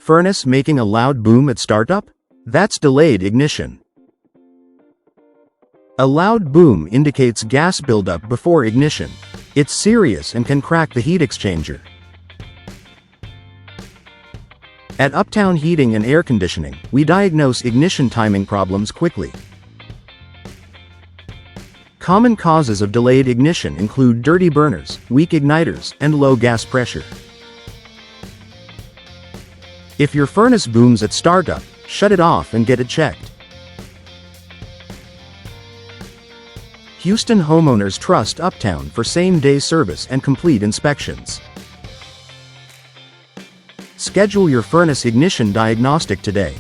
Furnace making a loud boom at startup? That's delayed ignition. A loud boom indicates gas buildup before ignition. It's serious and can crack the heat exchanger. At Uptown Heating and Air Conditioning, we diagnose ignition timing problems quickly. Common causes of delayed ignition include dirty burners, weak igniters, and low gas pressure. If your furnace booms at startup, shut it off and get it checked. Houston homeowners trust Uptown for same-day service and complete inspections. Schedule your furnace ignition diagnostic today.